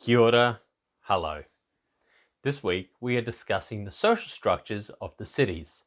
Kia ora, hello. This week we are discussing the social structures of the cities.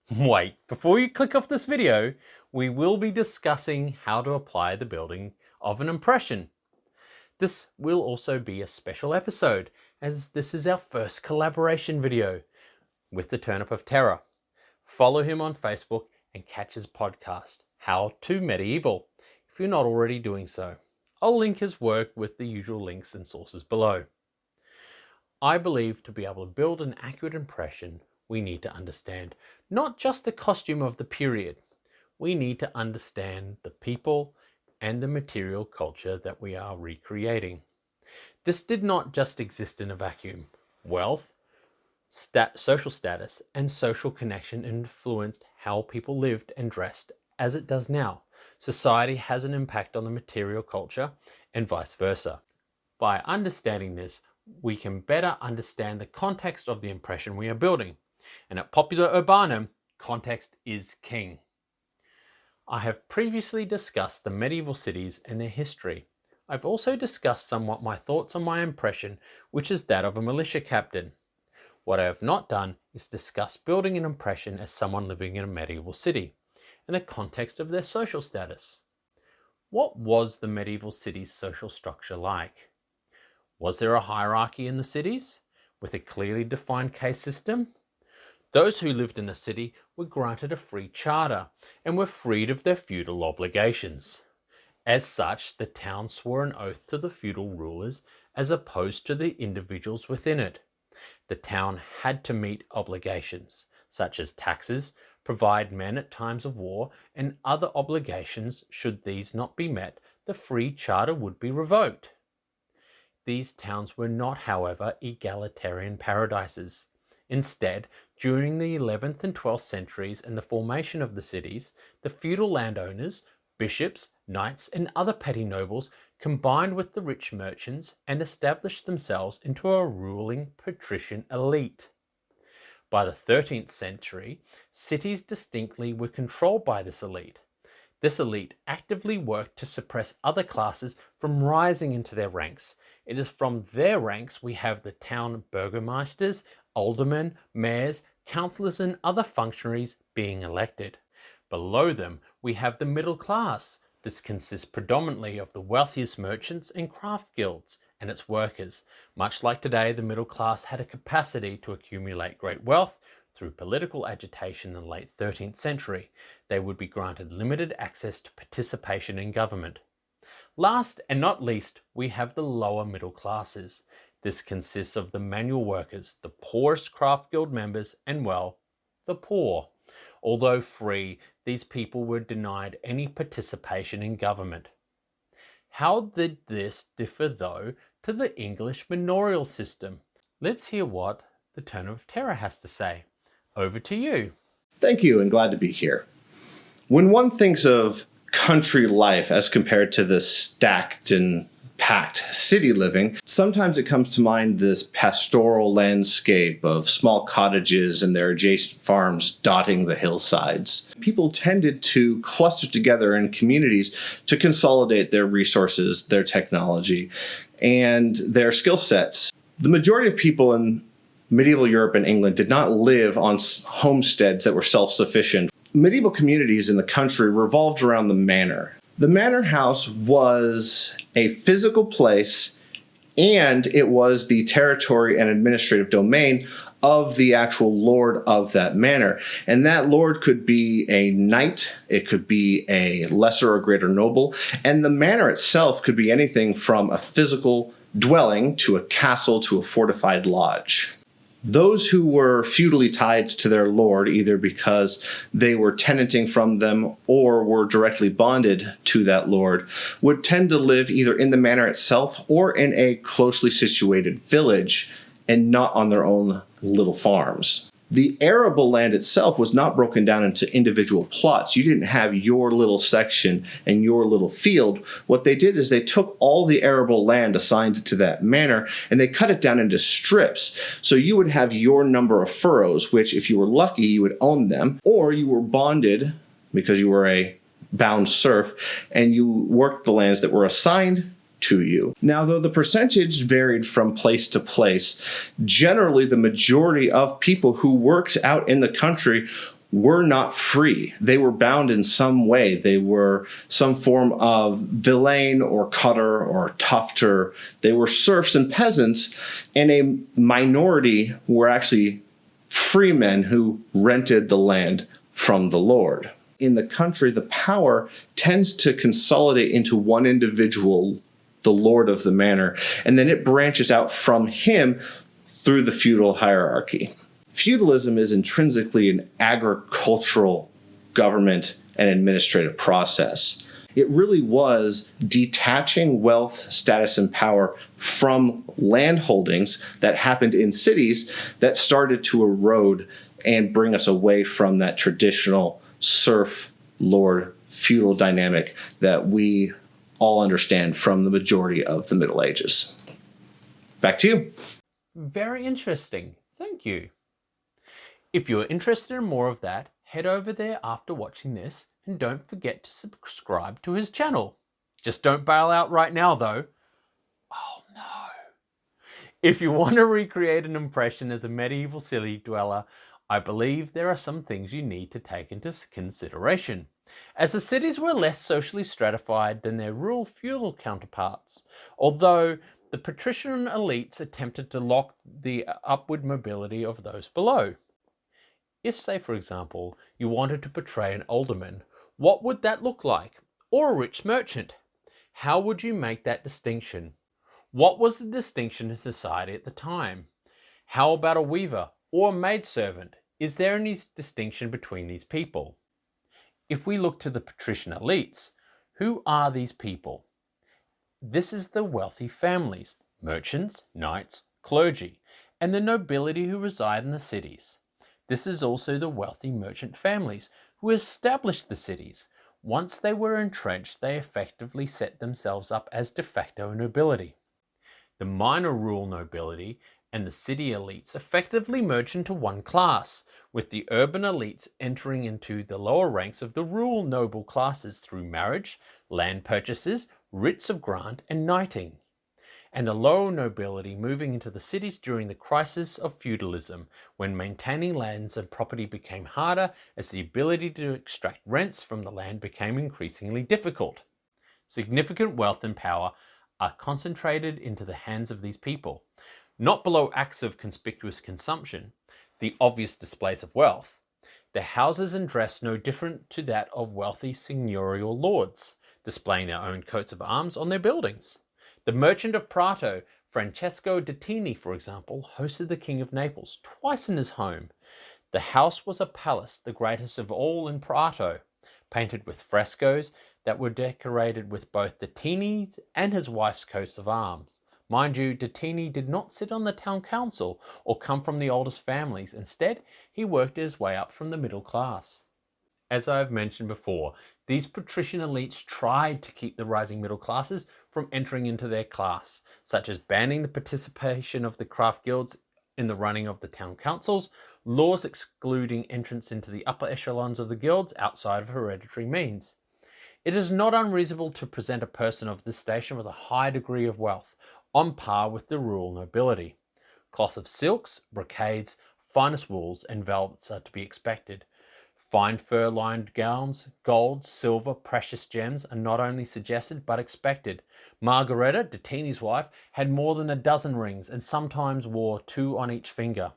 Wait, before you click off this video, we will be discussing how to apply the building of an impression. This will also be a special episode, as this is our first collaboration video with the Turnip of Terror. Follow him on Facebook and catch his podcast, How to Medieval, if you're not already doing so. I'll link his work with the usual links and sources below. I believe to be able to build an accurate impression, we need to understand not just the costume of the period, we need to understand the people and the material culture that we are recreating. This did not just exist in a vacuum. Wealth, social status, and social connection influenced how people lived and dressed as it does now. Society has an impact on the material culture and vice versa. By understanding this, we can better understand the context of the impression we are building. And at populaurbanum, context is king. I have previously discussed the medieval cities and their history. I've also discussed somewhat my thoughts on my impression, which is that of a militia captain. What I have not done is discuss building an impression as someone living in a medieval city, in the context of their social status. What was the medieval city's social structure like? Was there a hierarchy in the cities, with a clearly defined caste system? Those who lived in a city were granted a free charter and were freed of their feudal obligations. As such, the town swore an oath to the feudal rulers as opposed to the individuals within it. The town had to meet obligations, such as taxes, provide men at times of war, and other obligations. Should these not be met, the free charter would be revoked. These towns were not, however, egalitarian paradises. Instead, during the 11th and 12th centuries and the formation of the cities, the feudal landowners, bishops, knights, and other petty nobles combined with the rich merchants and established themselves into a ruling patrician elite. By the 13th century, cities distinctly were controlled by this elite. This elite actively worked to suppress other classes from rising into their ranks. It is from their ranks we have the town burgomeisters, aldermen, mayors, councillors, and other functionaries being elected. Below them, we have the middle class. This consists predominantly of the wealthiest merchants and craft guilds and its workers. Much like today, the middle class had a capacity to accumulate great wealth through political agitation in the late 13th century. They would be granted limited access to participation in government. Last and not least, we have the lower middle classes. This consists of the manual workers, the poorest craft guild members, and well, the poor. Although free, these people were denied any participation in government. How did this differ, though, to the English manorial system? Let's hear what the Turnip of Terror has to say. Over to you. Thank you, and glad to be here. When one thinks of country life as compared to the stacked and packed city living, sometimes it comes to mind this pastoral landscape of small cottages and their adjacent farms dotting the hillsides. People tended to cluster together in communities to consolidate their resources, their technology, and their skill sets. The majority of people in medieval Europe and England did not live on homesteads that were self-sufficient. Medieval communities in the country revolved around the manor. The manor house was a physical place, and it was the territory and administrative domain of the actual lord of that manor. And that lord could be a knight, it could be a lesser or greater noble, and the manor itself could be anything from a physical dwelling to a castle to a fortified lodge. Those who were feudally tied to their lord, either because they were tenanting from them or were directly bonded to that lord, would tend to live either in the manor itself or in a closely situated village and not on their own little farms. The arable land itself was not broken down into individual plots. You didn't have your little section and your little field. What they did is they took all the arable land assigned to that manor and they cut it down into strips. So you would have your number of furrows, which if you were lucky, you would own them, or you were bonded because you were a bound serf and you worked the lands that were assigned to you. Now, though the percentage varied from place to place, generally the majority of people who worked out in the country were not free. They were bound in some way. They were some form of villein or cutter or tufter. They were serfs and peasants, and a minority were actually freemen who rented the land from the lord. In the country, the power tends to consolidate into one individual, the lord of the manor, and then it branches out from him through the feudal hierarchy. Feudalism is intrinsically an agricultural government and administrative process. It really was detaching wealth, status, and power from land holdings that happened in cities that started to erode and bring us away from that traditional serf, lord, feudal dynamic that we all understand from the majority of the Middle Ages. Back to you. Very interesting. Thank you. If you're interested in more of that, head over there after watching this and don't forget to subscribe to his channel. Just don't bail out right now though. Oh no. If you want to recreate an impression as a medieval city dweller, I believe there are some things you need to take into consideration, as the cities were less socially stratified than their rural feudal counterparts, although the patrician elites attempted to lock the upward mobility of those below. If, say for example, you wanted to portray an alderman, what would that look like? Or a rich merchant? How would you make that distinction? What was the distinction in society at the time? How about a weaver or a maidservant? Is there any distinction between these people? If we look to the patrician elites, who are these people? This is the wealthy families, merchants, knights, clergy, and the nobility who reside in the cities. This is also the wealthy merchant families who established the cities. Once they were entrenched, they effectively set themselves up as de facto nobility. The minor rural nobility and the city elites effectively merged into one class, with the urban elites entering into the lower ranks of the rural noble classes through marriage, land purchases, writs of grant, and knighting, and the lower nobility moving into the cities during the crisis of feudalism, when maintaining lands and property became harder as the ability to extract rents from the land became increasingly difficult. Significant wealth and power are concentrated into the hands of these people, not below acts of conspicuous consumption, the obvious displays of wealth. Their houses and dress no different to that of wealthy seigneurial lords, displaying their own coats of arms on their buildings. The merchant of Prato, Francesco Datini, for example, hosted the King of Naples twice in his home. The house was a palace, the greatest of all in Prato, painted with frescoes that were decorated with both Datini's and his wife's coats of arms. Mind you, Datini did not sit on the town council or come from the oldest families. Instead, he worked his way up from the middle class. As I have mentioned before, these patrician elites tried to keep the rising middle classes from entering into their class, such as banning the participation of the craft guilds in the running of the town councils, laws excluding entrance into the upper echelons of the guilds outside of hereditary means. It is not unreasonable to present a person of this station with a high degree of wealth, on par with the rural nobility. Cloth of silks, brocades, finest wools, and velvets are to be expected. Fine fur-lined gowns, gold, silver, precious gems are not only suggested but expected. Margareta, Datini's wife, had more than a dozen rings and sometimes wore 2 on each finger.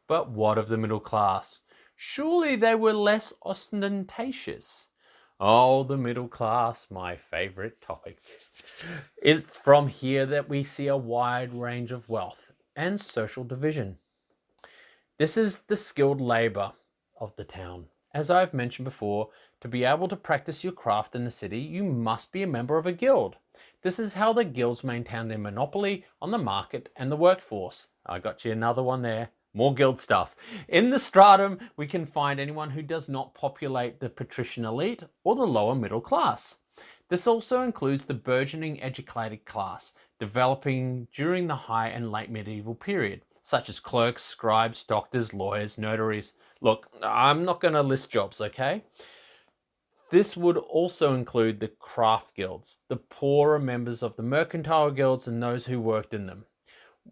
But what of the middle class? Surely they were less ostentatious. Oh, the middle class, my favorite topic. It's from here that we see a wide range of wealth and social division. This is the skilled labor of the town. As I've mentioned before, to be able to practice your craft in the city, you must be a member of a guild. This is how the guilds maintain their monopoly on the market and the workforce. I got you another one there. More guild stuff. In the stratum, we can find anyone who does not populate the patrician elite or the lower middle class. This also includes the burgeoning educated class, developing during the high and late medieval period, such as clerks, scribes, doctors, lawyers, notaries. Look, I'm not going to list jobs, okay? This would also include the craft guilds, the poorer members of the mercantile guilds and those who worked in them.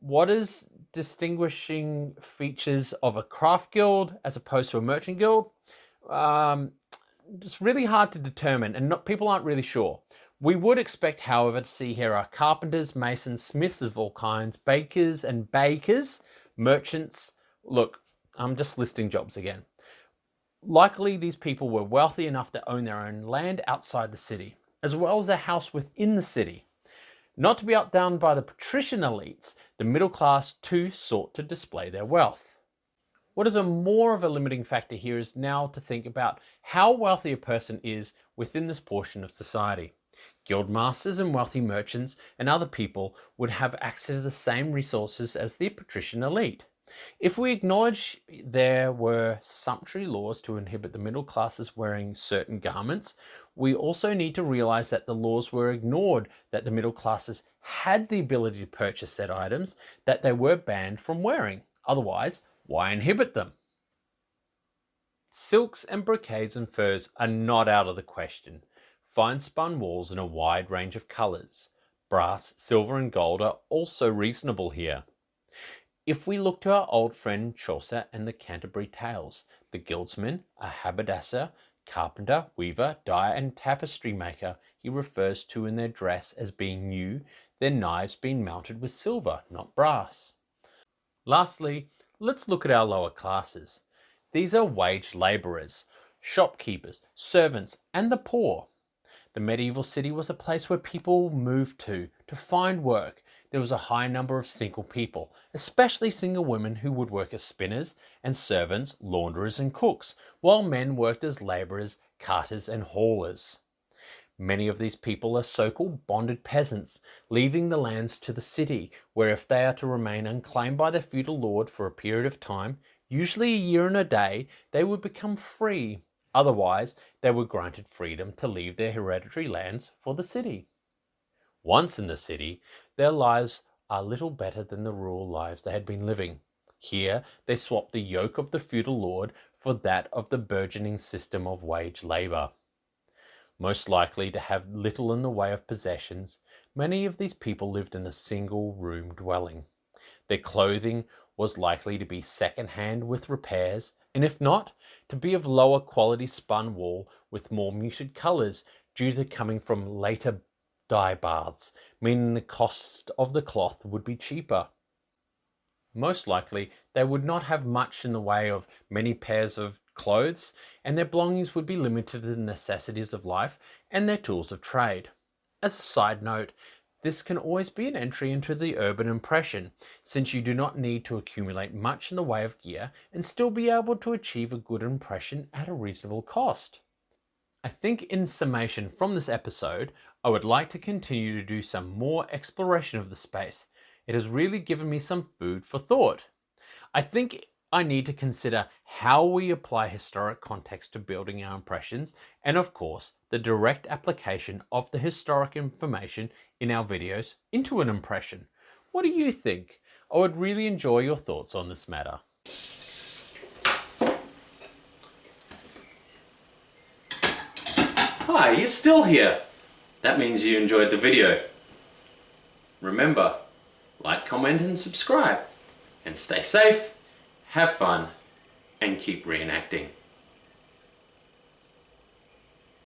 What is distinguishing features of a craft guild as opposed to a merchant guild? It's really hard to determine, and people aren't really sure. We would expect, however, to see here are carpenters, masons, smiths of all kinds, bakers and bakers, merchants. Look, I'm just listing jobs again. Likely these people were wealthy enough to own their own land outside the city, as well as a house within the city. Not to be outdone by the patrician elites, the middle class too sought to display their wealth. What is more of a limiting factor here is now to think about how wealthy a person is within this portion of society. Guildmasters and wealthy merchants and other people would have access to the same resources as the patrician elite. If we acknowledge there were sumptuary laws to inhibit the middle classes wearing certain garments, we also need to realize that the laws were ignored that the middle classes had the ability to purchase said items that they were banned from wearing. Otherwise, why inhibit them? Silks and brocades and furs are not out of the question. Fine spun wools in a wide range of colours. Brass, silver and gold are also reasonable here. If we look to our old friend Chaucer and the Canterbury Tales, the guildsman, a haberdasser, carpenter, weaver, dyer and tapestry maker he refers to in their dress as being new, their knives being mounted with silver, not brass. Lastly, let's look at our lower classes. These are wage labourers, shopkeepers, servants, and the poor. The medieval city was a place where people moved to find work. There was a high number of single people, especially single women who would work as spinners and servants, launderers and cooks, while men worked as labourers, carters and haulers. Many of these people are so-called bonded peasants, leaving the lands to the city, where if they are to remain unclaimed by their feudal lord for a period of time, usually a year and a day, they would become free. Otherwise, they were granted freedom to leave their hereditary lands for the city. Once in the city, their lives are little better than the rural lives they had been living. Here, they swapped the yoke of the feudal lord for that of the burgeoning system of wage labour. Most likely to have little in the way of possessions, many of these people lived in a single-room dwelling. Their clothing was likely to be second-hand with repairs, and if not, to be of lower quality spun wool with more muted colours due to coming from later dye baths, meaning the cost of the cloth would be cheaper. Most likely, they would not have much in the way of many pairs of clothes, and their belongings would be limited to the necessities of life and their tools of trade. As a side note, this can always be an entry into the urban impression, since you do not need to accumulate much in the way of gear and still be able to achieve a good impression at a reasonable cost. I think in summation from this episode, I would like to continue to do some more exploration of the space. It has really given me some food for thought. I think I need to consider how we apply historic context to building our impressions, and of course, the direct application of the historic information in our videos into an impression. What do you think? I would really enjoy your thoughts on this matter. Hi, you're still here. That means you enjoyed the video. Remember, like, comment and subscribe. And stay safe, have fun, and keep reenacting.